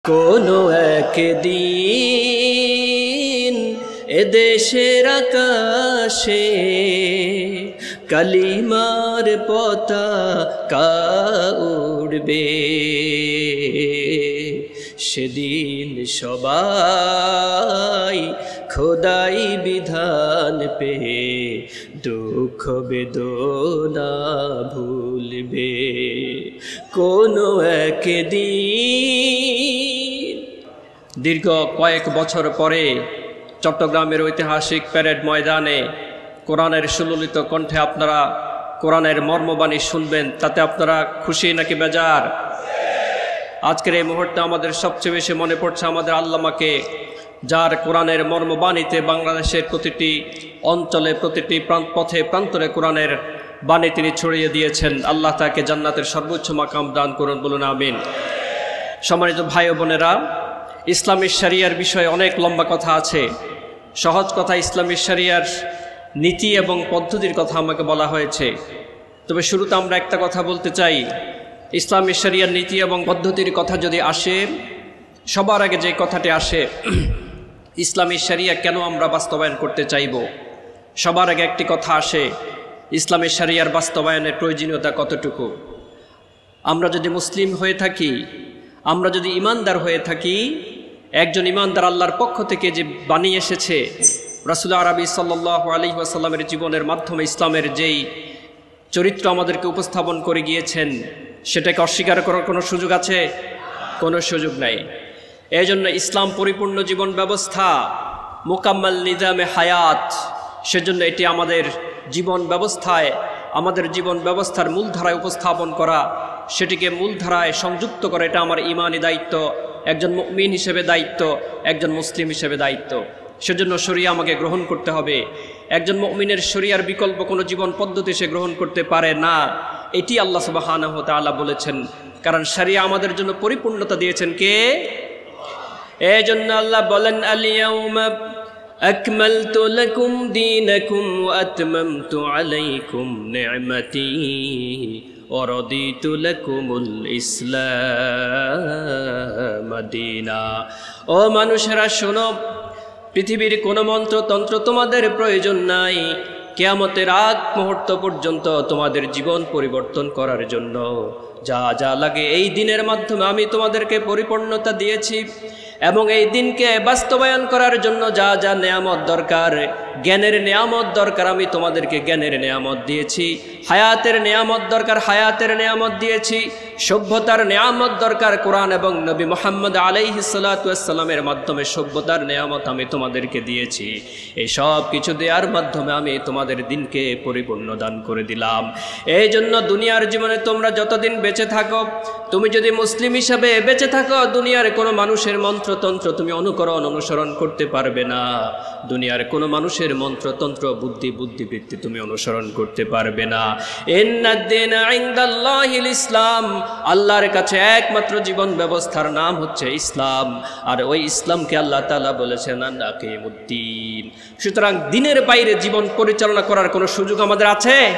কোনো একদিন এদেশের আকাশে কালিমার পতাকা উড়বে, সেদিন সবাই খোদাই বিধান পেয়ে দুঃখ বেদনা ভুলবে। কোনো একদিন দীর্ঘ কয়েক বছর পরে চট্টগ্রামের ঐতিহাসিক প্যারেড ময়দানে কোরআনের সুললিত কণ্ঠে আপনারা কোরআনের মর্মবাণী শুনবেন। তাতে আপনারা খুশি নাকি বেজার? আজকের এই মুহূর্তে আমাদের সবচেয়ে বেশি মনে পড়ছে আমাদের আল্লামাকে, যার কোরআনের মর্মবাণীতে বাংলাদেশের প্রতিটি অঞ্চলে, প্রতিটি পথে প্রান্তরে কোরআনের বাণী তিনি ছড়িয়ে দিয়েছেন। আল্লাহ তাকে জান্নাতের সর্বোচ্চ মাকাম দান করুন, বলুন আমিন। সম্মানিত ভাই ও বোনেরা, ইসলামী শরিয়ার বিষয়ে অনেক লম্বা কথা আছে। সহজ কথা, ইসলামী শরিয়ার নীতি এবং পদ্ধতির কথা আমাকে বলা হয়েছে। তবে শুরুতে আমরা একটা কথা বলতে চাই, ইসলামী শরিয়ার নীতি এবং পদ্ধতির কথা যদি আসে, সবার আগে যে কথাটি আসে, ইসলামী শরিয়া কেন আমরা বাস্তবায়ন করতে চাইব, সবার আগে একটি কথা আসে, ইসলামী শরিয়ার বাস্তবায়নের প্রয়োজনীয়তা কতটুকু। আমরা যদি মুসলিম হয়ে থাকি, আমরা যদি ইমানদার হয়ে থাকি, একজন ইমানদার আল্লাহর পক্ষ থেকে যে বাণী এসেছে, রাসূল আরবি সাল্লাল্লাহু আলাইহি ওয়াসাল্লামের জীবনের মাধ্যমে ইসলামের যেই চরিত্র আমাদেরকে উপস্থাপন করে গিয়েছেন, সেটাকে অস্বীকার করার কোনো সুযোগ আছে? কোনো সুযোগ নাই। এই জন্য ইসলাম পরিপূর্ণ জীবন ব্যবস্থা, মুকাম্মাল নিজামে হায়াত। সেজন্য এটি আমাদের জীবন ব্যবস্থায়, আমাদের জীবন ব্যবস্থার মূলধারায় উপস্থাপন করা, সেটিকে মূলধারায় সংযুক্ত করা, এটা আমার ইমানি দায়িত্ব, একজন মুমিন হিসেবে দায়িত্ব, একজন মুসলিম হিসেবে দায়িত্ব। সেজন্য শরিয়া আমাকে গ্রহণ করতে হবে। একজন মুমিনের শরিয়ার বিকল্প কোনো জীবন পদ্ধতি সে গ্রহণ করতে পারে না, এটি আল্লাহ সুবহানাহু ওয়া তাআলা বলেছেন। কারণ শরিয়া আমাদের জন্য পরিপূর্ণতা দিয়েছেন কে? এই জন্য আল্লাহ বলেন, আল-ইয়াউমা আকমালতু লাকুম দীনাকুম ওয়া আতমামতু আলাইকুম নি'মাতি ওয়া রাদিতু লাকুমুল ইসলাম দীনা। ও মানুষেরা শোনো, পৃথিবীর কোনো মন্ত্রতন্ত্র তোমাদের প্রয়োজন নাই। কিয়ামতের আগ মুহূর্ত পর্যন্ত তোমাদের জীবন পরিবর্তন করার জন্য যা যা লাগে এই দিনের মাধ্যমে আমি তোমাদেরকে পরিপূর্ণতা দিয়েছি। এবং এই দিনকে বাস্তবায়ন করার জন্য যা যা নেয়ামত দরকার, জ্ঞানের নেয়ামত দরকার, আমি তোমাদেরকে জ্ঞানের নেয়ামত দিয়েছি। হায়াতের নেয়ামত দরকার, হায়াতের নেয়ামত দিয়েছি। সভ্যতার নেয়ামত দরকার, কোরআন এবং নবী মুহাম্মদ আলাইহিস সালাতু ওয়াস সালামের মাধ্যমে সভ্যতার নেয়ামত আমি তোমাদেরকে দিয়েছি। এই সব কিছু দেওয়ার মাধ্যমে আমি তোমাদের দিনকে পরিপূর্ণ দান করে দিলাম। এই জন্য দুনিয়ার জীবনে তোমরা যতদিন বেঁচে থাকো, তুমি যদি মুসলিম হিসাবে বেঁচে থাকো, দুনিয়ার কোনো মানুষের মন্ত্রতন্ত্র তুমি অনুসরণ করতে পারবে না। দুনিয়ার কোনো মানুষের মন্ত্রতন্ত্র, বুদ্ধিবৃত্তি তুমি অনুসরণ করতে পারবে না। ইন্নাদ-দীনা ইনদাল্লাহিল ইসলাম, আল্লাহর কাছে একমাত্র জীবন ব্যবস্থার নাম হচ্ছে ইসলাম। আর ওই ইসলামকে আল্লাহ তাআলা বলেছেন আকিমুদ্দিন। সুতরাং দিনের বাইরে জীবন পরিচালনা করার কোনো সুযোগ আমাদের আছে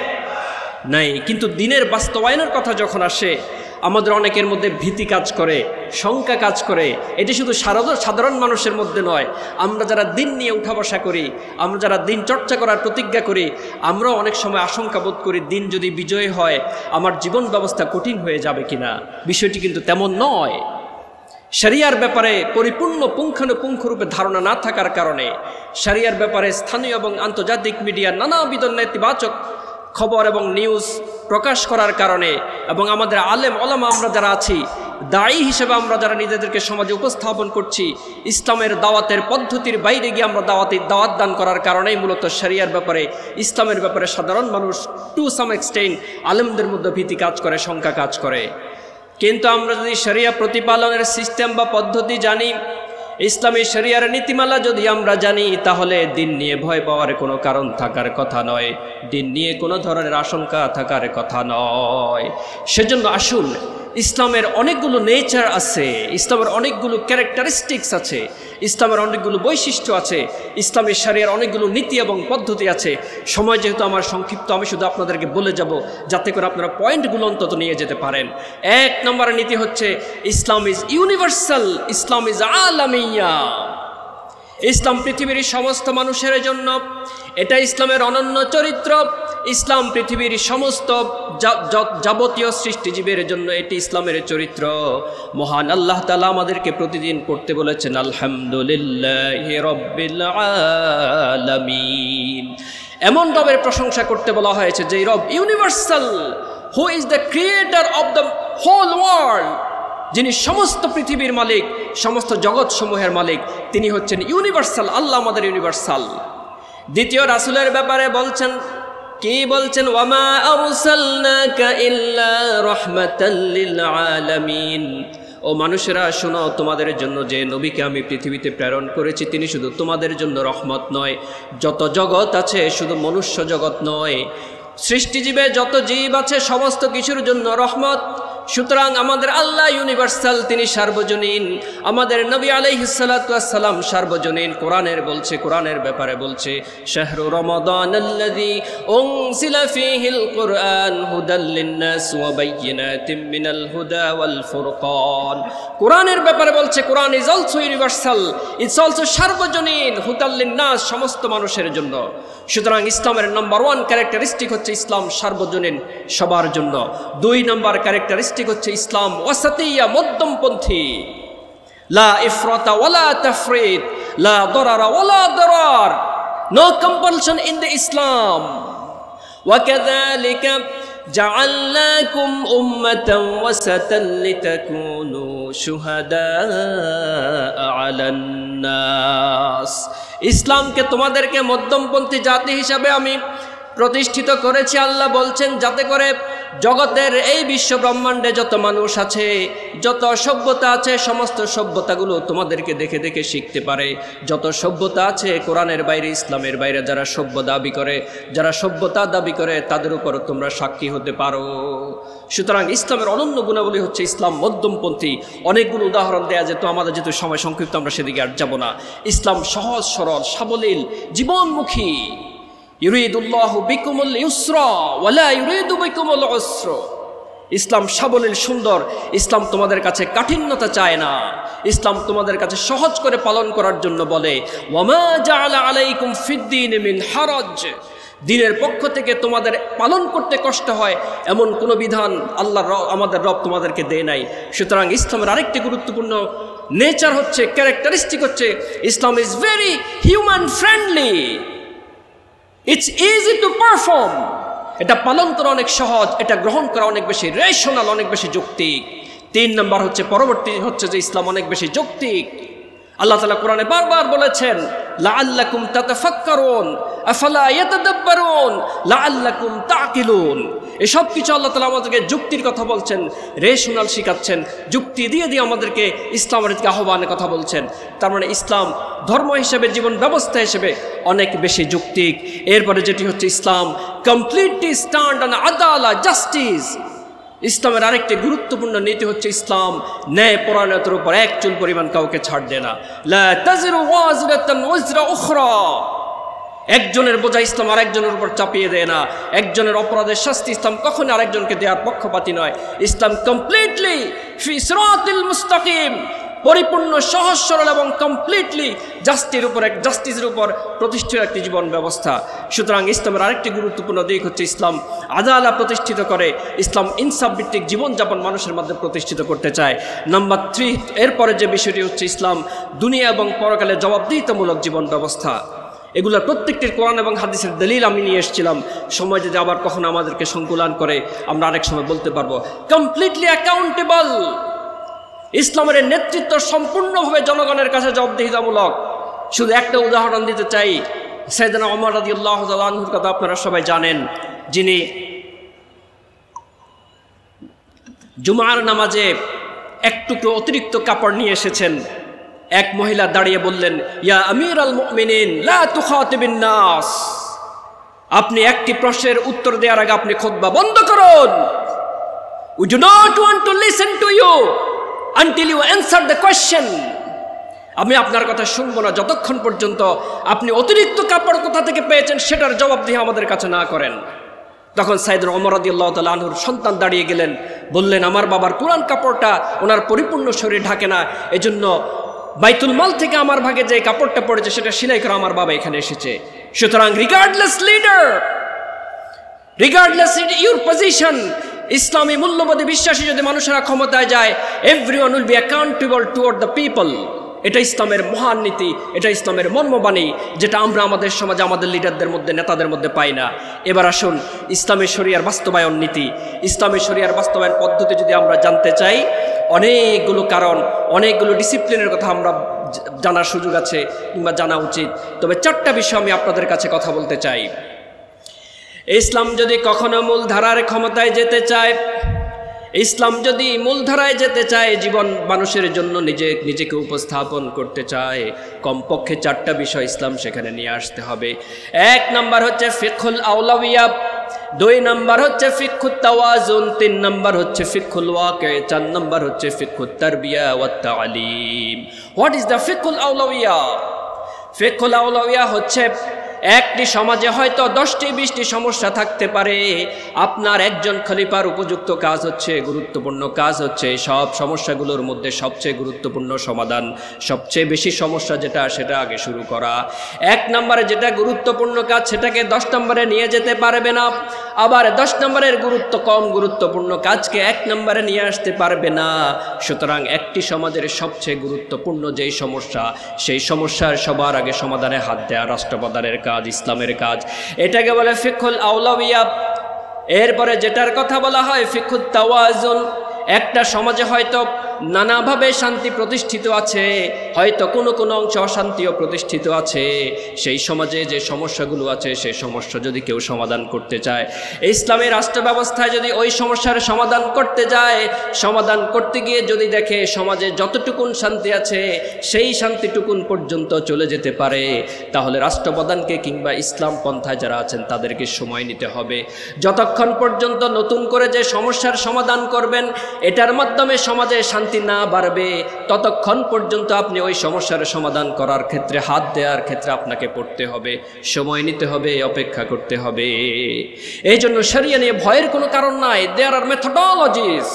নাই। কিন্তু দিনের বাস্তবায়নের কথা যখন আসে, আমাদের অনেকের মধ্যে ভীতি কাজ করে, শঙ্কা কাজ করে। এটি শুধু সাধারণ মানুষের মধ্যে নয়, আমরা যারা দিন নিয়ে উঠা বসা করি, আমরা যারা দিন চর্চা করার প্রতিজ্ঞা করি, আমরাও অনেক সময় আশঙ্কা বোধ করি, দিন যদি বিজয় হয় আমার জীবন ব্যবস্থা কঠিন হয়ে যাবে কিনা। বিষয়টি কিন্তু তেমন নয়। শরিয়ার ব্যাপারে পরিপূর্ণ পুঙ্খানুপুঙ্খরূপে ধারণা না থাকার কারণে, শরিয়ার ব্যাপারে স্থানীয় এবং আন্তর্জাতিক মিডিয়ার নানাবিধ নেতিবাচক খবর এবং নিউজ প্রকাশ করার কারণে, এবং আমাদের আলেম ওলামা আমরা যারা আছি, দায়ী হিসেবে আমরা যারা নিজেদেরকে সমাজে উপস্থাপন করছি, ইসলামের দাওয়াতের পদ্ধতির বাইরে গিয়ে আমরা দাওয়াত দান করার কারণেই মূলত শরিয়ার ব্যাপারে, ইসলামের ব্যাপারে সাধারণ মানুষ টু সাম এক্সটেন্ট আলেমদের মধ্যে ভীতি কাজ করে, শঙ্কা কাজ করে। কিন্তু আমরা যদি শরিয়া প্রতিপালনের সিস্টেম বা পদ্ধতি জানি, ইসলামী শরিয়ার নীতিমালা যদি আমরা জানি, তাহলে দিন নিয়ে ভয় পাওয়ার কোনো কারণ থাকার কথা নয়, দিন নিয়ে কোনো ধরনের আশঙ্কা থাকার কথা নয়। সেজন্য আসুন ইসলামের অনেকগুলো নেচার আছে, ইসলামের অনেকগুলো ক্যারেক্টারিস্টিক্স আছে, ইসলামের অনেকগুলো বৈশিষ্ট্য আছে, ইসলামের শরিয়ার অনেকগুলো নীতি এবং পদ্ধতি আছে। সময় যেহেতু আমার সংক্ষিপ্ত, আমি শুধু আপনাদেরকে বলে যাব যাতে করে আপনারা পয়েন্টগুলো অন্তত নিয়ে যেতে পারেন। 1 নম্বরের নীতি হচ্ছে Islam is universal, Islam is Alamia. ইসলাম পৃথিবীর সমস্ত মানুষের জন্য, এটা ইসলামের অনন্য চরিত্র। ইসলাম পৃথিবীর সমস্ত যাবতীয় সৃষ্টিজীবের জন্য এটি ইসলামের চরিত্র। মহান আল্লাহ তাআলা আমাদেরকে প্রতিদিন পড়তে বলেছেন আলহামদুলিল্লাহি রাব্বিল আলামিন। এমন রবের প্রশংসা করতে বলা হয়েছে যে রব universal, who is the creator of the whole world, যিনি সমস্ত পৃথিবীর মালিক, সমস্ত জগৎসমূহের মালিক, তিনি হচ্ছেন ইউনিভার্সাল। আল্লাহ আমাদের ইউনিভার্সাল। দ্বিতীয় রাসূলের ব্যাপারে বলছেন, কি বলছেন? ওয়ামা আরসালনাকা ইল্লা রাহমাতাল লিল আলামিন। ও মানুষেরা শোনো, তোমাদের জন্য যে নবীকে আমি পৃথিবীতে প্রেরণ করেছি তিনি শুধু তোমাদের জন্য রহমত নয়, যত জগৎ আছে, শুধু মনুষ্য জগৎ নয়, সৃষ্টিজীবে যত জীব আছে সমস্ত কিছুর জন্য রহমত। সুতরাং আমাদের আল্লাহ ইউনিভার্সাল, তিনি সার্বজনীন। আমাদের নবী আলাইহিস সালাতু ওয়াস সালাম সার্বজনীন। কোরআনের ব্যাপারে বলছে শাহরু রমাদানাল্লাযী উনজিলা ফীহিল কুরআন হুদাল লিন-নাস ওয়া বাইয়িনাতিম মিনাল হুদা ওয়াল ফুরকান। কোরআনের ব্যাপারে বলছে Quran is also universal, it's also সার্বজনীন, হুদাল লিন-নাস, সমস্ত মানুষের জন্য। সুতরাং ইসলামের নাম্বার 1 ক্যারেক্টারিস্টিক হচ্ছে ইসলাম সার্বজনীন, সবার জন্য। 2 নম্বর ক্যারেক্টারিস্টিক হচ্ছে ইসলাম ওয়াসাতিয়া, মধ্যমপন্থী। লা ইফরাতা ওয়ালা তাফরিত, লা দরারা ওয়ালা দরার, নো কম্পালশন ইন দ্য ইসলাম। ওয়া কাযালিকা জাআলনাকুম উম্মাতান ওয়াসাতান লিতাকুনু শুহাদাআ আলান নাস। ইসলামকে তোমাদেরকে মধ্যমপন্থী জাতি হিসাবে আমি প্রতিষ্ঠিত করেছি, আল্লাহ বলছেন, যাতে করে জগতের এই বিশ্ব ব্রহ্মাণ্ডে যত মানুষ আছে, যত সভ্যতা আছে, সমস্ত সভ্যতাগুলো তোমাদেরকে দেখে দেখে শিখতে পারে। যত সভ্যতা আছে কোরআনের বাইরে, ইসলামের বাইরে যারা সভ্যতা দাবি করে তাদের উপর তোমরা সাক্ষী হতে পারো। সুতরাং ইসলামের অনন্য গুণাবলী হচ্ছে ইসলাম মধ্যমপন্থী। অনেকগুলো উদাহরণ দেয়া যেত, আমাদের যেহেতু সময় সংক্ষিপ্ত আমরা সেদিকে আর যাব না। ইসলাম সহজ সরল সাবলীল জীবনমুখী। ইউরিদুল্লাহু বিকুমুল ইউসরা ওয়ালা ইউরিদু বিকুমুল উসরা। ইসলাম সাবলীল সুন্দর। ইসলাম তোমাদের কাছে কাঠিন্যতা চায় না, ইসলাম তোমাদের কাছে সহজ করে পালন করার জন্য বলে ওয়ামা জাআলা আলাইকুম ফিদ্দীন মিন হারাজ। দিনের পক্ষ থেকে তোমাদের পালন করতে কষ্ট হয় এমন কোনো বিধান আল্লাহ আমাদের রব তোমাদেরকে দেয় নাই। সুতরাং ইসলামের আরেকটি গুরুত্বপূর্ণ নেচার হচ্ছে, ক্যারেক্টারিস্টিক হচ্ছে, Islam is very human friendly. It's easy to perform. এটা পালন করা অনেক সহজ, এটা গ্রহণ করা অনেক বেশি রেশনাল, অনেক বেশি যৌক্তিক। 3 নম্বর হচ্ছে, পরবর্তী হচ্ছে যে ইসলাম অনেক বেশি যৌক্তিক। আল্লাহ তাআলা কোরআনে বারবার বলেছেন লাআল্লাকুম তাতাফাক্কারুন আফালা ইয়াতাদাব্বারুন লাআল্লাকুম তাকিলুন। এসব কিছু আল্লাহ তাআলা আমাদেরকে যুক্তির কথা বলছেন, রেশনাল শিখাচ্ছেন, যুক্তি দিয়ে দিয়ে আমাদেরকে ইসলামের দিকে আহ্বানের কথা বলছেন। তার মানে ইসলাম ধর্ম হিসেবে, জীবন ব্যবস্থা হিসেবে অনেক বেশি যৌক্তিক। এরপরে যেটি হচ্ছে ইসলাম completely stand on Adalah, justice. ইসলামের আরেকটি গুরুত্বপূর্ণ নীতি হচ্ছে ইসলাম ন্যায় পরায়ণতার উপর এক চুল পরিমাণ কাউকে ছাড় দেয় না। লা তাজিরু ওয়াজিরাতুন ওয়িজরা উখরা। একজনের বোঝা ইসলাম আরেকজনের উপর চাপিয়ে দেয় না। একজনের অপরাধের শাস্তি ইসলাম কখনো আরেকজনকে দেওয়ার পক্ষপাতী নয়। ইসলাম কমপ্লিটলি ফি সিরাতিল মুস্তাকিম, পরিপূর্ণ সহজ সরল এবং কমপ্লিটলি জাস্টিসের উপর প্রতিষ্ঠিত একটি জীবন ব্যবস্থা। সুতরাং ইসলামের আরেকটি গুরুত্বপূর্ণ দিক হচ্ছে ইসলাম আদালা প্রতিষ্ঠিত করে। ইসলাম ইনসাফ ভিত্তিক জীবনযাপন মানুষের মধ্যে প্রতিষ্ঠিত করতে চায়। নাম্বার 3, এরপরে যে বিষয়টি হচ্ছে ইসলাম দুনিয়া এবং পরকালে জবাবদিহিতামূলক জীবন ব্যবস্থা। এগুলোর প্রত্যেকটির কোরআন এবং হাদিসের দলিল আমি নিয়ে এসেছিলাম। সময় যদি আবার কখনো আমাদেরকে সংকুলান করে আমরা আরেক সময় বলতে পারবো। Completely accountable. ইসলামের নেতৃত্ব সম্পূর্ণভাবে জনগণের কাছে জবাবদিহিতামূলক। শুধু একটা উদাহরণ দিতে চাই, সাইয়েদনা ওমর রাদিয়াল্লাহু তাআলা আনহুর কথা আপনারা সবাই জানেন, যিনি জুমার নামাজে এক টুকরো অতিরিক্ত কাপড় নিয়ে এসেছেন। এক মহিলা দাঁড়িয়ে বললেন, ইয়া আমিরাল মুমিনিন লা তুখাতিবিন নাস। আপনি একটি প্রশ্নের উত্তর দেওয়ার আগে আপনি খুতবা বন্ধ করুন। We do not want to listen to you until you answer the question. আমি আপনার কথা শুনবো না যতক্ষণ পর্যন্ত আপনি অতিরিক্ত কাপড় কোথা থেকে পেয়েছেন সেটার জবাব দিয়ে আমাদের কাছে না করেন। তখন সাইয়েদনা ওমর রাদিয়াল্লাহু তাআলা আনহুর সন্তান দাঁড়িয়ে গেলেন, বললেন আমার বাবার পুরান কাপড়টা ওনার পরিপূর্ণ শরীর ঢাকে না, এজন্য বাইতুল মাল থেকে আমার ভাগে যে কাপড়টা পড়েছে সেটা সেলাই করে আমার বাবা এখানে এসেছে। সুতরাং regardless leader, regardless your position, ইসলামী মূল্যবোধে বিশ্বাসী যদি মানুষেরা ক্ষমতায় যায়, everyone will be accountable toward the people. এটা ইসলামের মহান নীতি, এটা ইসলামের মর্মবাণী, যেটা আমরা আমাদের সমাজে আমাদের লিডারদের মধ্যে নেতাদের মধ্যে পাই না। এবার আসুন ইসলামের শরিয়ার বাস্তবায়ন নীতি, ইসলামের শরিয়ার বাস্তবায়ন পদ্ধতি যদি আমরা জানতে চাই, অনেকগুলো কারণ, অনেকগুলো ডিসিপ্লিনের কথা আমরা জানার সুযোগ আছে কিংবা জানা উচিত। তবে চারটা বিষয় আমি আপনাদের কাছে কথা বলতে চাই। ইসলাম যদি কখনো মূলধারার ক্ষমতায় যেতে চায়, ইসলাম যদি মূলধারায় যেতে চায়, জীবন মানুষের জন্য নিজেকে উপস্থাপন করতে চায়, কমপক্ষে চারটা বিষয় ইসলাম সেখানে নিয়ে আসতে হবে। এক নাম্বার হচ্ছে ফিকহুল আওলাউইয়া, দুই নাম্বার হচ্ছে ফিকহুত তাওয়াজুন, তিন নাম্বার হচ্ছে ফিকহুল ওয়াকি, চার নাম্বার হচ্ছে ফিকহুত তারবিয়া ওয়াত তালিম। হোয়াট ইজ দ্য ফিকহুল আওলাউইয়া? ফিকহুল আওলাউইয়া হচ্ছে একটি সমাজে হয়তো 10টি 20টি সমস্যা থাকতে পারে, আপনার একজন খলিফার উপযুক্ত কাজ হচ্ছে, গুরুত্বপূর্ণ কাজ হচ্ছে সব সমস্যাগুলোর মধ্যে সবচেয়ে গুরুত্বপূর্ণ সমাধান, সবচেয়ে বেশি সমস্যা যেটা সেটা আগে শুরু করা। এক নম্বরে যেটা গুরুত্বপূর্ণ কাজ সেটাকে 10 নম্বরে নিয়ে যেতে পারবে না, আবার 10 নম্বরের কম গুরুত্বপূর্ণ কাজকে 1 নম্বরে নিয়ে আসতে পারবে না। সুতরাং একটি সমাজের সবচেয়ে গুরুত্বপূর্ণ যেই সমস্যা, সেই সমস্যার সবার আগে সমাধানে হাত দেয়া রাষ্ট্রপ্রধানের কাজ, ইসলামের কাজ, এটাকে বলে ফিকহুল আওলাউইয়া। এরপরে যেটার কথা বলা হয় ফিকহুত তাওয়াজুন। একটা সমাজে হয়তো নানাভাবে শান্তি প্রতিষ্ঠিত আছে, হয়তো কোনো কোনো অংশে অশান্তিও প্রতিষ্ঠিত আছে, সেই সমাজে যে সমস্যাগুলো আছে সেই সমস্যা যদি কেউ সমাধান করতে চায়, ইসলামী রাষ্ট্র ব্যবস্থায় যদি ওই সমস্যার সমাধান করতে যায়, সমাধান করতে গিয়ে যদি দেখে সমাজে যতটুকুন শান্তি আছে সেই শান্তিটুকুন পর্যন্ত চলে যেতে পারে, তাহলে রাষ্ট্রপ্রধানকে কিংবা ইসলাম পন্থায় যারা আছেন তাদেরকে সময় নিতে হবে। যতক্ষণ পর্যন্ত নতুন করে যে সমস্যার সমাধান করবেন এটার মাধ্যমে সমাজে শান্তি না বাড়বে, ততক্ষণ পর্যন্ত আপনি ওই সমস্যার সমাধান করার ক্ষেত্রে, হাত দেওয়ার ক্ষেত্রে আপনাকে পড়তে হবে, সময় নিতে হবে, অপেক্ষা করতে হবে। এই জন্য শরিয়া নিয়ে ভয়ের কোনো কারণ নাই। দেয়ার আর মেথডোলজিস।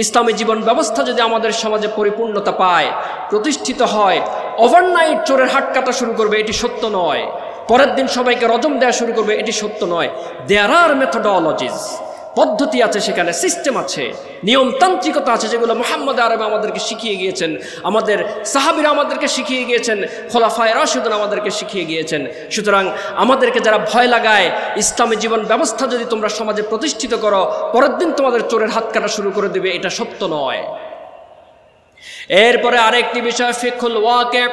ইসলামী জীবন ব্যবস্থা যদি আমাদের সমাজে পরিপূর্ণতা পায়, প্রতিষ্ঠিত হয়, ওভারনাইট চোরের হাট কাটা শুরু করবে, এটি সত্য নয়। পরের দিন সবাইকে রজম দেওয়া শুরু করবে, এটি সত্য নয়। দেয়ার আর মেথডোলজিস, পদ্ধতি আছে, সেখানে সিস্টেম আছে, নিয়মতান্ত্রিকতা আছে, যেগুলো মুহাম্মদ আরবে আমাদেরকে শিখিয়ে গিয়েছেন, আমাদের সাহাবীরা আমাদেরকে শিখিয়ে গিয়েছেন, খোলাফায়ে রাশিদুন আমাদেরকে শিখিয়ে গিয়েছেন। সুতরাং আমাদেরকে যারা ভয় লাগায়, ইসলামী জীবন ব্যবস্থা যদি তোমরা সমাজে প্রতিষ্ঠিত করো, পরের দিন তোমাদের চোরের হাত কাটা শুরু করে দেবে, এটা সত্য নয়। এরপরে আরেকটি বিষয় ফিকহুল ওয়াকি,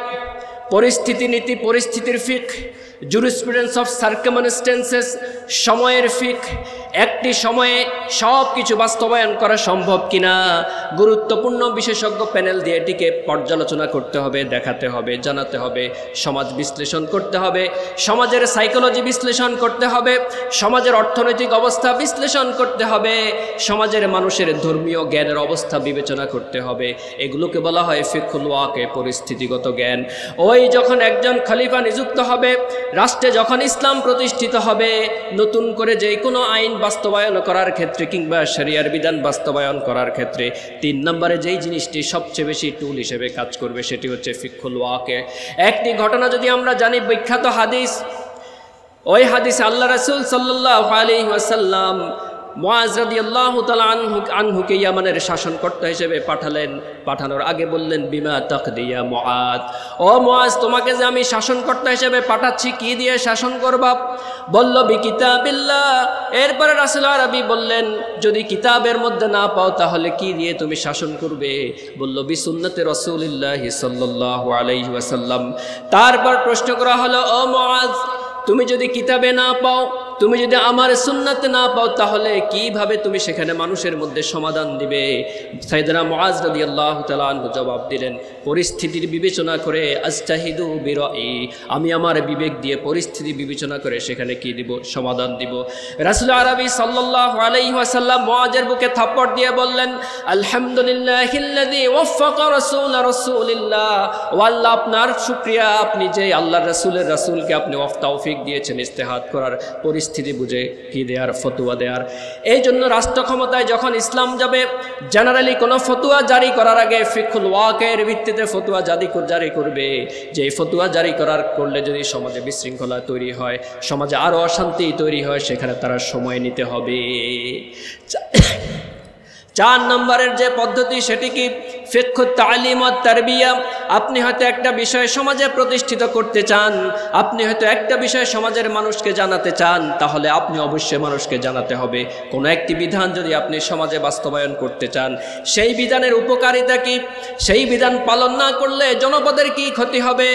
পরিস্থিতি নীতি, পরিস্থিতির ফিক, জুরিসপ্রুডেন্স অফ সার্কামস্টেন্সেস, সময়ের ফিক। একটি সময়ে সব কিছু বাস্তবায়ন করা সম্ভব কিনা গুরুত্বপূর্ণ বিশেষজ্ঞ প্যানেল দিয়ে এটিকে পর্যালোচনা করতে হবে, দেখাতে হবে, জানাতে হবে, সমাজ বিশ্লেষণ করতে হবে, সমাজের সাইকোলজি বিশ্লেষণ করতে হবে, সমাজের অর্থনৈতিক অবস্থা বিশ্লেষণ করতে হবে, সমাজের মানুষের ধর্মীয় জ্ঞানের অবস্থা বিবেচনা করতে হবে। এগুলোকে বলা হয় ফিকহুল ওয়াকি, পরিস্থিতিগত জ্ঞান। ওই যখন একজন খলিফা নিযুক্ত হবে, রাষ্ট্রে যখন ইসলাম প্রতিষ্ঠিত হবে, নতুন করে যে কোনো আইন বাস্তবায়ন করার ক্ষেত্রে কিংবা শরিয়ার বিধান বাস্তবায়ন করার ক্ষেত্রে 3 নম্বরে যেই জিনিসটি সবচেয়ে বেশি টুল হিসেবে কাজ করবে সেটি হচ্ছে ফিকহুল ওয়াকি। একটি ঘটনা যদি আমরা জানি, বিখ্যাত হাদিস, ওই হাদিসে আল্লাহ রাসূল সাল্লাল্লাহু আলাইহি ওয়াসাল্লাম মুআজ রাদিয়াল্লাহু তাআলা আনহুকে ইয়ামানের শাসনকর্তা হিসেবে পাঠালেন। পাঠানোর আগে বললেন, বিমা তাকদি ইয়া মুআজ, ও মুআজ তোমাকে যে আমি শাসনকর্তা হিসেবে পাঠাচ্ছি কি দিয়ে শাসন করবা? বলল, বিকিতাবিল্লাহ। এরপরে রাসূল আরবি বললেন, যদি কিতাবের মধ্যে না পাও তাহলে কি দিয়ে তুমি শাসন করবে? বলল, বিসুন্নতি রাসূলিল্লাহি সাল্লাল্লাহু আলাইহি ওয়াসাল্লাম। তারপর প্রশ্ন করা হলো, ও মুআজ তুমি যদি কিতাবে না পাও তুমি যদি আমার সুন্নাতে না পাও তাহলে কিভাবে তুমি সেখানে মানুষের মধ্যে সমাধান দিবে? সাইয়েদনা মুআজ রাদিয়াল্লাহু তাআলা আনহু জবাব দিলেন, পরিস্থিতির বিবেচনা করে আজতাহিদু বিরাই, আমি আমার বিবেক দিয়ে পরিস্থিতি বিবেচনা করে সেখানে কি দিব? সমাধান দিব। রাসূল আরবি সাল্লাল্লাহু আলাইহি ওয়াসাল্লাম মুআজের বুকে থাপ্পড় দিয়ে বললেন, আলহামদুলিল্লাহিল্লাযী ওয়াফাকা রাসূলিল্লাহ, ও আল্লাহ আপনার শুকরিয়া, আপনি যে আল্লাহর রাসূলকে আপনি তৌফিক দিয়েছেন ইজতিহাদ করার, পরিস্থিতি বুঝে কি দেয়ার, ফতোয়া দেয়ার। এই জন্য রাষ্ট্র ক্ষমতায় যখন ইসলাম যাবে, জেনারেলি কোনো ফতোয়া জারি করার আগে ফিকহুল ওয়াকির ভিত্তিতে ফতোয়া জারি করবে, যে এই ফতোয়া জারি করলে যদি সমাজে বিশৃঙ্খলা তৈরি হয়, সমাজে আরও অশান্তি তৈরি হয়, সেখানে তারা সময় নিতে হবে। 4 নম্বরের যে পদ্ধতি সেটি কি? ফিকহু তালিম ওয়া তারবিয়া। আপনি হয়তো একটা বিষয় সমাজে প্রতিষ্ঠিত করতে চান, আপনি হয়তো একটা বিষয় সমাজের মানুষকে জানাতে চান, তাহলে আপনি অবশ্যই মানুষকে জানাতে হবে। কোনো একটি বিধান যদি আপনি সমাজে বাস্তবায়ন করতে চান, সেই বিধানের উপকারিতা কি, সেই বিধান পালন না করলে জনপদের কি ক্ষতি হবে,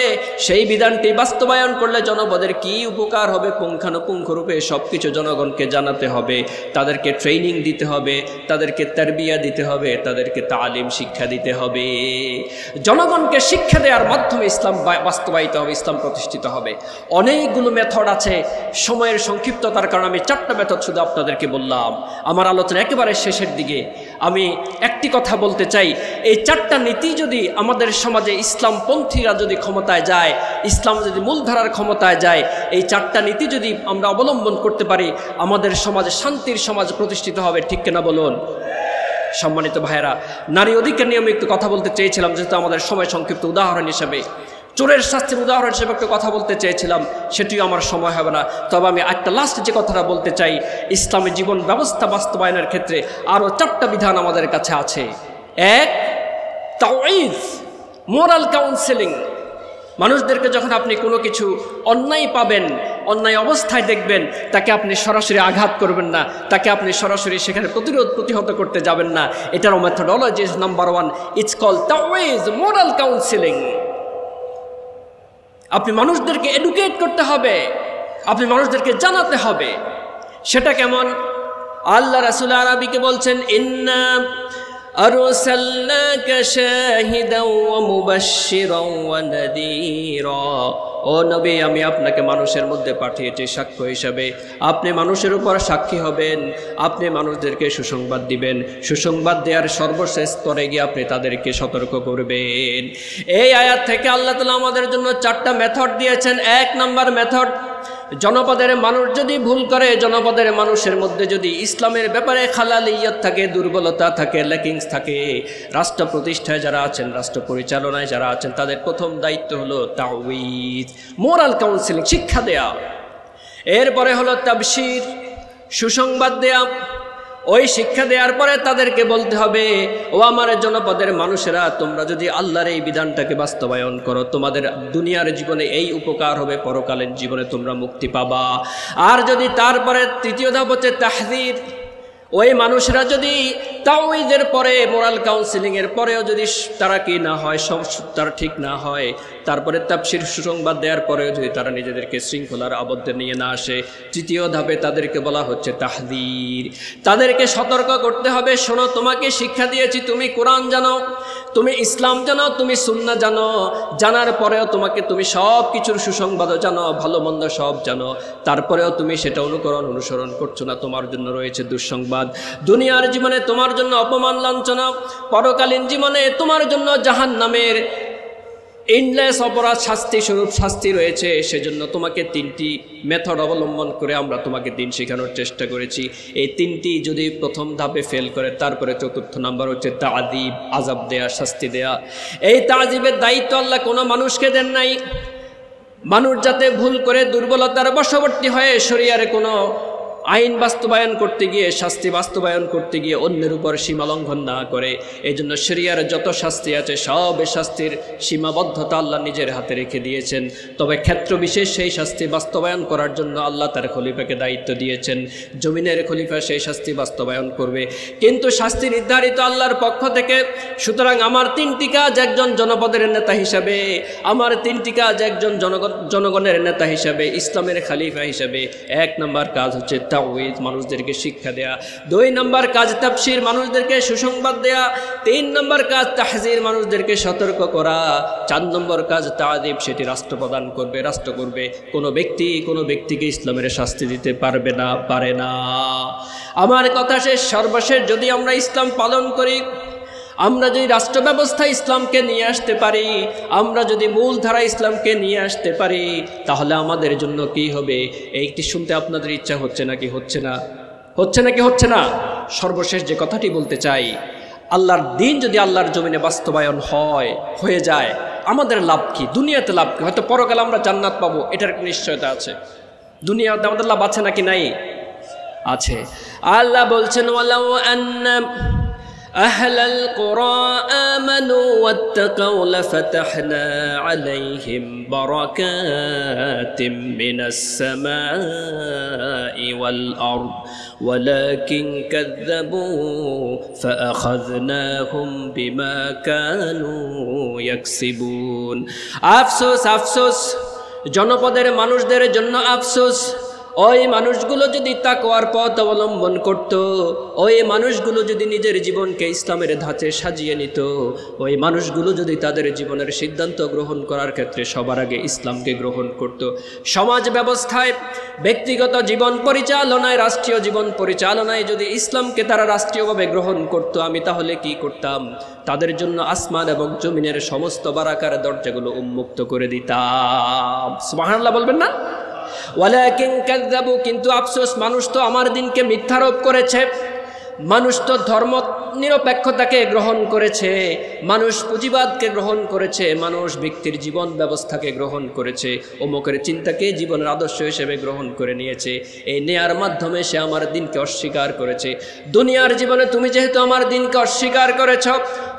সেই বিধানটি বাস্তবায়ন করলে জনপদের কি উপকার হবে, পুঙ্খানুপুঙ্খরূপে সব কিছু জনগণকে জানাতে হবে, তাদেরকে ট্রেনিং দিতে হবে, তাদেরকে তারবিয়া দিতে হবে, তাদেরকে তালিম শিক্ষা দিতে হবে। জনগণকে শিক্ষা দেওয়ার মাধ্যমে ইসলাম বাস্তবায়িত হবে, ইসলাম প্রতিষ্ঠিত হবে। অনেকগুলো মেথড আছে, সময়ের সংক্ষিপ্ততার কারণে আমি 4টা মেথড শুধু আপনাদেরকে বললাম। আমার আলোচনা একেবারে শেষের দিকে আমি একটি কথা বলতে চাই, এই 4টা নীতি যদি আমাদের সমাজে ইসলামপন্থীরা যদি ক্ষমতায় যায়, ইসলাম যদি মূলধারার ক্ষমতায় যায়, এই 4টা নীতি যদি আমরা অবলম্বন করতে পারি, আমাদের সমাজে শান্তির সমাজ প্রতিষ্ঠিত হবে। ঠিক কিনা বলুন? সম্মানিত ভাইয়েরা, নারী অধিকার নিয়ে আমি একটু কথা বলতে চেয়েছিলাম, যেহেতু আমাদের সময় সংক্ষিপ্ত। উদাহরণ হিসেবে চোরের শাস্তির উদাহরণ হিসেবে একটু কথা বলতে চেয়েছিলাম, সেটিও আমার সময় হবে না। তবে আমি একটা লাস্ট যে কথাটা বলতে চাই, ইসলামী জীবন ব্যবস্থা বাস্তবায়নের ক্ষেত্রে আরও 4টা বিধান আমাদের কাছে আছে। 1, তাওঈজ, মোরাল কাউন্সেলিং। মানুষদেরকে যখন আপনি কোনো কিছু অন্যায় পাবেন, অন্যায় অবস্থায় দেখবেন, তাকে আপনি সরাসরি আঘাত করবেন না, তাকে আপনি সরাসরি সেখানে প্রতিহত করতে যাবেন না। এটারও মেথডোলজি নাম্বার 1, ইটস কল তাওঈজ, মোরাল কাউন্সেলিং। আপনি মানুষদেরকে এডুকেট করতে হবে, আপনি মানুষদেরকে জানাতে হবে। সেটা কেমন? আল্লাহ রাসূল আরবিকে বলছেন, ইন্না আরসালনাকা শাহিদাও ওয়া মুবাশশিরাও ওয়া নাযীরা। ও নবী, আমি আপনাকে মানুষের মধ্যে পাঠিয়েছি সাক্ষ্য হিসাবে। আপনি মানুষের উপর সাক্ষী হবেন, আপনি মানুষদেরকে সুসংবাদ দিবেন, সুসংবাদ দেওয়ার সর্বশেষ স্তরে গিয়ে আপনি তাদেরকে সতর্ক করবেন। এই আয়াত থেকে আল্লাহ তাআলা আমাদের জন্য 4টা মেথড দিয়েছেন। 1 নম্বর মেথড, জনপদের মানুষ যদি ভুল করে, জনপদের মানুষের মধ্যে যদি ইসলামের ব্যাপারে খালালিয়াত থাকে, দুর্বলতা থাকে, ল্যাকিংস থাকে, রাষ্ট্র প্রতিষ্ঠায় যারা আছেন, রাষ্ট্র পরিচালনায় যারা আছেন, তাদের প্রথম দায়িত্ব হলো তাওঈজ, মোরাল কাউন্সেলিং, শিক্ষা দেয়া। এরপরে হলো তাবশির, সুসংবাদ দেয়া। ওই শিক্ষা দেওয়ার পরে তাদেরকে বলতে হবে, ও আমার জনপদের মানুষেরা, তোমরা যদি আল্লাহর এই বিধানটাকে বাস্তবায়ন করো, তোমাদের দুনিয়ার জীবনে এই উপকার হবে, পরকালীন জীবনে তোমরা মুক্তি পাবা। আর যদি তারপরে 3য় ধাপ হচ্ছে তাহযীর। ওই মানুষরা যদি তাওঈজের পরে, মোরাল কাউন্সেলিংয়ের পরেও যদি তারা কি না হয়, তারা ঠিক না হয়, তারপরে তাফসীর, সুসংবাদ দেওয়ার পরেও যদি তারা নিজেদেরকে শৃঙ্খলার আবদ্ধে নিয়ে না আসে, 3য় ধাপে তাদেরকে বলা হচ্ছে তাহযীর। তাদেরকে সতর্ক করতে হবে, শোনো, তোমাকে শিক্ষা দিয়েছি, তুমি কোরআন জানো, তুমি ইসলাম জানো, তুমি সুন্নাহ জানো, জানার পরেও তুমি সব কিছুর সুসংবাদও জানো, ভালো মন্দ সব জানো, তারপরেও তুমি সেটা অনুসরণ করছো না, তোমার জন্য রয়েছে দুঃসংবাদ। দুনিয়ার জীবনে তোমার জন্য অপমান, লাঞ্ছনা, পরকালীন জীবনে তোমার জন্য জাহান্নামের ইনলেস অপরাধ স্বরূপ শাস্তি রয়েছে। সেজন্য তোমাকে 3টি মেথড অবলম্বন করে আমরা তোমাকে দিন শেখানোর চেষ্টা করেছি। এই 3টি যদি প্রথম ধাপে ফেল করে, তারপরে 4র্থ নাম্বার হচ্ছে তাযীব, আযাব দেয়া, শাস্তি দেয়া। এই তাযীবের দায়িত্ব আল্লাহ কোনো মানুষকে দেন নাই। মানুষ যাতে ভুল করে দুর্বলতার বশবর্তী হয়ে শরীয়তের কোনো আইন বাস্তবায়ন করতে গিয়ে, শাস্তি বাস্তবায়ন করতে গিয়ে অন্যের উপর সীমা লঙ্ঘন না করে। এই জন্য শরিয়ার যত শাস্তি আছে সব শাস্তির সীমাবদ্ধতা আল্লাহ নিজের হাতে রেখে দিয়েছেন। তবে ক্ষেত্র বিশেষ সেই শাস্তি বাস্তবায়ন করার জন্য আল্লাহ তার খলিফাকে দায়িত্ব দিয়েছেন। জমিনের খলিফা সেই শাস্তি বাস্তবায়ন করবে, কিন্তু শাস্তি নির্ধারিত আল্লাহর পক্ষ থেকে। সুতরাং আমার 3টি কাজ একজন জনপদের নেতা হিসাবে, আমার 3টি কাজ একজন জনগণের নেতা হিসাবে, ইসলামের খলিফা হিসাবে। 1 নম্বর কাজ হচ্ছে তাওয়ীজ, মানুষদেরকে শিক্ষা দেয়া। 2 নম্বর কাজ তাফসীর, মানুষদেরকে সুসংবাদ দেয়া। 3 নম্বর কাজ তাহযীর, মানুষদেরকে সতর্ক করা। 4 নম্বর কাজ তা'দীব, সেটি রাষ্ট্র প্রদান করবে, রাষ্ট্র করবে। কোনো ব্যক্তিকে ইসলামের শাস্তি দিতে পারবে না, পারে না। আমার কথা শেষ, সর্বশেষ যদি আমরা ইসলাম পালন করি, আমরা যদি রাষ্ট্র ব্যবস্থা ইসলামকে নিয়ে আসতে পারি, আমরা যদি মূলধারা ইসলামকে নিয়ে আসতে পারি, তাহলে আমাদের জন্য কি হবে? এইটি শুনতে আপনাদের ইচ্ছা হচ্ছে নাকি হচ্ছে না? হচ্ছে না? সর্বশেষ যে কথাটি বলতে চাই, আল্লাহর দিন যদি আল্লাহর জমিনে বাস্তবায়ন হয়ে যায়, আমাদের লাভ কি? দুনিয়াতে লাভ কি? হয়তো পরকালে আমরা জান্নাত পাবো, এটার একটা নিশ্চয়তা আছে। দুনিয়াতে আমাদের লাভ আছে নাকি নাই? আছে। আল্লাহ বলছেন, ওয়ালাউ আন্না أهل القرى آمنوا واتقوا لفتحنا عليهم بركات من السماء والأرض ولكن كذبوا فأخذناهم بما كانوا يكسبون আফসোস জনপদের মানুষদের জন্য আফসোস। ওই মানুষগুলো যদি তাকওয়ার পথ অবলম্বন করত, ওই মানুষগুলো যদি নিজের জীবনকে ইসলামের ধাঁচে সাজিয়ে নিত, ওই মানুষগুলো যদি তাদের জীবনের সিদ্ধান্ত গ্রহণ করার ক্ষেত্রে সবার আগে ইসলামকে গ্রহণ করত, সমাজ ব্যবস্থায়, ব্যক্তিগত জীবন পরিচালনায়, রাষ্ট্রীয় জীবন পরিচালনায় যদি ইসলামকে তারা রাষ্ট্রীয়ভাবে গ্রহণ করত, আমি তাহলে কি করতাম? তাদের জন্য আসমান এবং জমিনের সমস্ত বারাকার দরজাগুলো উন্মুক্ত করে দিতাম। সুবহানাল্লাহ বলবেন না? ওয়ালাকিন কাযযাবু, কিন্তু আফসোস, মানুষ তো আমার দিনকে মিথ্যারোপ করেছে, মানুষ তো ধর্ম নিরপেক্ষতাকে গ্রহণ করেছে, মানুষ পুঁজিবাদকে গ্রহণ করেছে, মানুষ ব্যক্তির জীবন ব্যবস্থাকে গ্রহণ করেছে, অমুকের চিন্তাকে জীবনের আদর্শ হিসেবে গ্রহণ করে নিয়েছে। এই নেয়ার মাধ্যমে সে আমার দিনকে অস্বীকার করেছে। দুনিয়ার জীবনে তুমি যেহেতু আমার দিনকে অস্বীকার করেছ,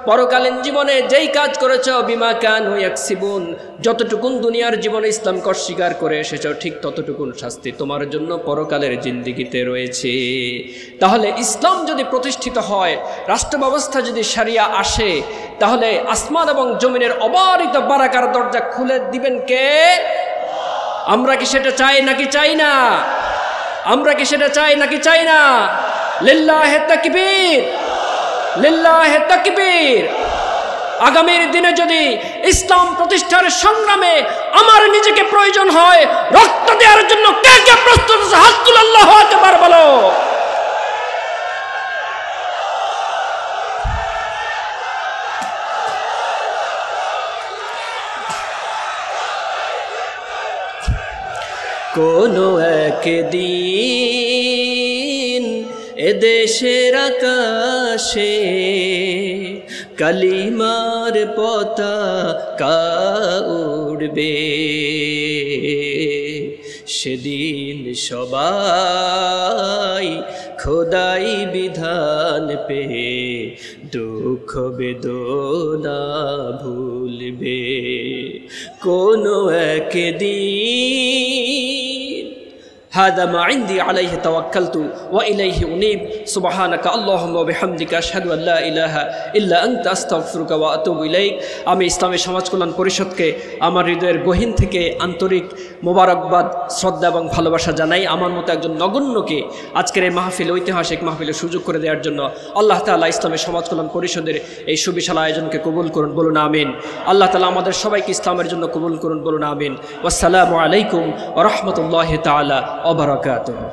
পরকালীন জীবনে যেই কাজ করেছ, বিমা কানু ইয়াকসিবুন, যতটুকুন দুনিয়ার জীবনে ইসলামকে অস্বীকার করে এসেছ, ঠিক ততটুকুন শাস্তি তোমার জন্য পরকালের জিন্দেগিতে রয়েছে। তাহলে ইসলাম যদি প্রতিষ্ঠিত হয়, রাষ্ট্র ব্যবস্থা যদি শরিয়া আসে, তাহলে আসমান এবং জমিনের অবারিত বারাকার দরজা খুলে দিবেন কে? আমরা কি সেটা চাই নাকি চাই না? আমরা কি সেটা চাই নাকি চাই না? লিল্লাহি তাকবীর, লিল্লাহি তাকবীর। আগামীর দিনে যদি ইসলাম প্রতিষ্ঠার সংগ্রামে আমার নিজেকে প্রয়োজন হয় রক্ত দেওয়ার জন্য, কে কে প্রস্তুত আছে? হাত তুলে আল্লাহু আকবার বলো। কোনো একদিন এদেশের আকাশে কালিমার পতাকা উড়বে, সেদিন সবাই খোদাই বিধান পেয়ে দুঃখ বেদনা ভুলবে। কোনো একদিন هذا ما عندي عليه توكلت وإليه أنيب سبحانك اللهم وبحمدك أشهد أن لا إله إلا أنت أستغفرك وأتوب إليك। আমি ইসলামী সমাজ কল্যাণ পরিষদকে আমার হৃদয়ের গহীন থেকে আন্তরিক মোবারকবাদ, শ্রদ্ধা এবং ভালোবাসা জানাই। আমার মতো একজন নগণ্যকে আজকের এই মাহফিল, ঐতিহাসিক মাহফিলের সুযোগ করে দেওয়ার জন্য আল্লাহ তাআলা ইসলামী সমাজ কল্যাণ পরিষদের এই সুবিশাল আয়োজনকে কবুল করুন, বলুন আমিন। আল্লাহ তাআলা আমাদের সবাইকে ইসলামের জন্য কবুল করুন, বলুন আমিন। ওয়াসসালামু আলাইকুম ওয়া রাহমাতুল্লাহি তাআলা ওয়া বারাকাতুহু।